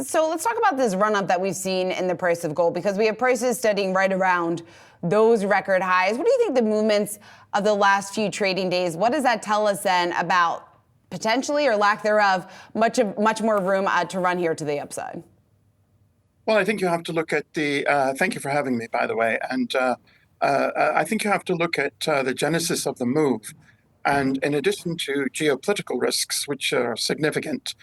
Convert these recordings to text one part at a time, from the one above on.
So let's talk about this run-up that we've seen in the price of gold, because we have prices studying right around those record highs. What do you think the movements of the last few trading days, what does that tell us then about potentially, or lack thereof, much more room to run here to the upside? Well, I think you have to look at the, thank you for having me, by the way. And I think you have to look at the genesis of the move. And in addition to geopolitical risks, which are significant,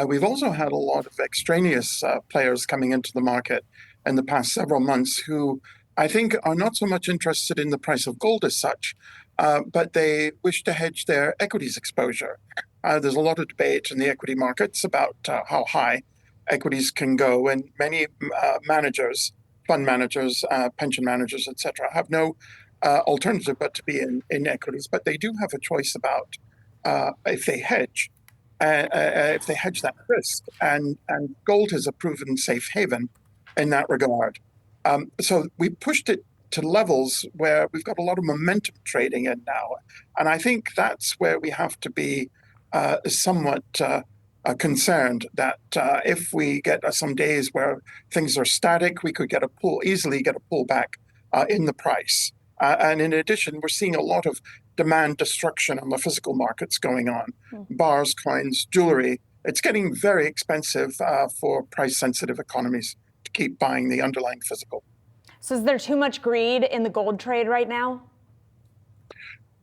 we've also had a lot of extraneous players coming into the market in the past several months who I think are not so much interested in the price of gold as such, but they wish to hedge their equities exposure. There's a lot of debate in the equity markets about how high equities can go, and many managers, fund managers, pension managers, etc., have no alternative but to be in equities. But they do have a choice about if they hedge that risk, and gold is a proven safe haven in that regard. So we pushed it to levels where we've got a lot of momentum trading in now, and I think that's where we have to be somewhat concerned that if we get some days where things are static, we could easily get a pullback in the price. And in addition, we're seeing a lot of demand destruction on the physical markets going on. Bars, coins, jewelry. It's getting very expensive for price-sensitive economies to keep buying the underlying physical. So is there too much greed in the gold trade right now?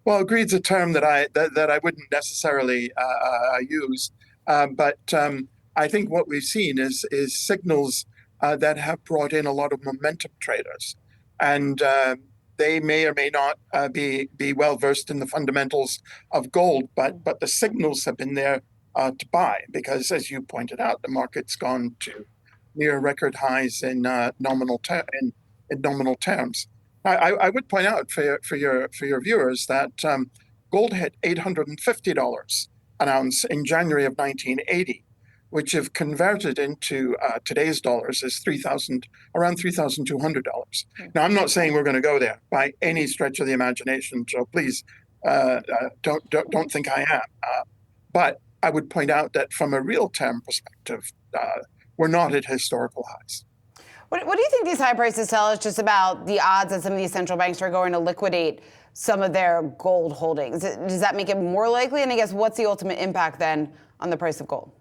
Well, greed's a term that I wouldn't necessarily use, but I think what we've seen is signals that have brought in a lot of momentum traders, and they may or may not be well versed in the fundamentals of gold, but the signals have been there to buy, because, as you pointed out, the market's gone to near record highs in nominal terms. I would point out for your viewers that gold hit $850 an ounce in January of 1980, which, if converted into today's dollars, is around $3,200. Now, I'm not saying we're going to go there by any stretch of the imagination, so please don't think I am. But I would point out that from a real term perspective, we're not at historical highs. What do you think these high prices tell us just about the odds that some of these central banks are going to liquidate some of their gold holdings? Does that make it more likely? And I guess what's the ultimate impact then on the price of gold?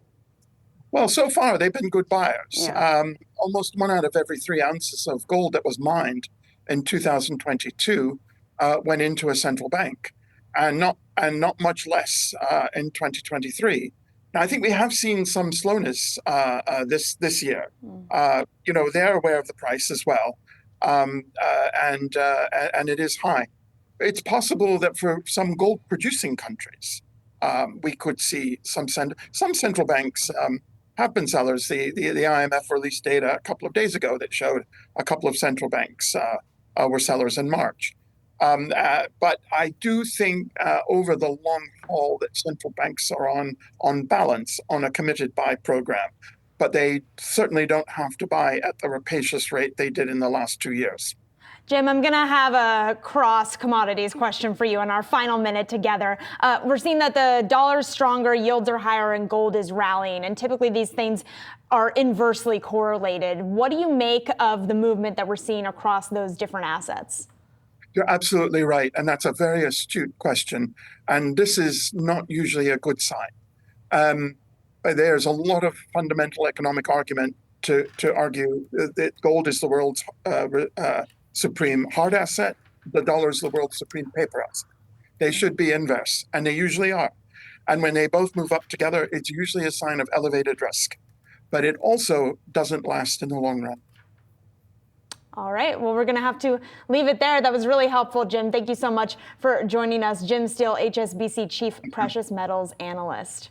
Well, so far they've been good buyers. Yeah. Almost 1 out of every 3 ounces of gold that was mined in 2022 went into a central bank, and not much less in 2023. Now, I think we have seen some slowness this year. They're aware of the price as well, and it is high. It's possible that for some gold-producing countries, we could see some central banks have been sellers. The IMF released data a couple of days ago that showed a couple of central banks were sellers in March. But I do think over the long haul that central banks are on balance on a committed buy program, but they certainly don't have to buy at the rapacious rate they did in the last 2 years. Jim, I'm going to have a cross commodities question for you in our final minute together. We're seeing that the dollar's stronger, yields are higher, and gold is rallying. And typically these things are inversely correlated. What do you make of the movement that we're seeing across those different assets? You're absolutely right. And that's a very astute question. And this is not usually a good sign. There's a lot of fundamental economic argument to argue that gold is the world's supreme hard asset, the dollar is the world's supreme paper asset. They should be inverse, and they usually are. And when they both move up together, it's usually a sign of elevated risk. But it also doesn't last in the long run. All right, well, we're going to have to leave it there. That was really helpful, Jim. Thank you so much for joining us. Jim Steele, HSBC Chief Precious Metals Analyst.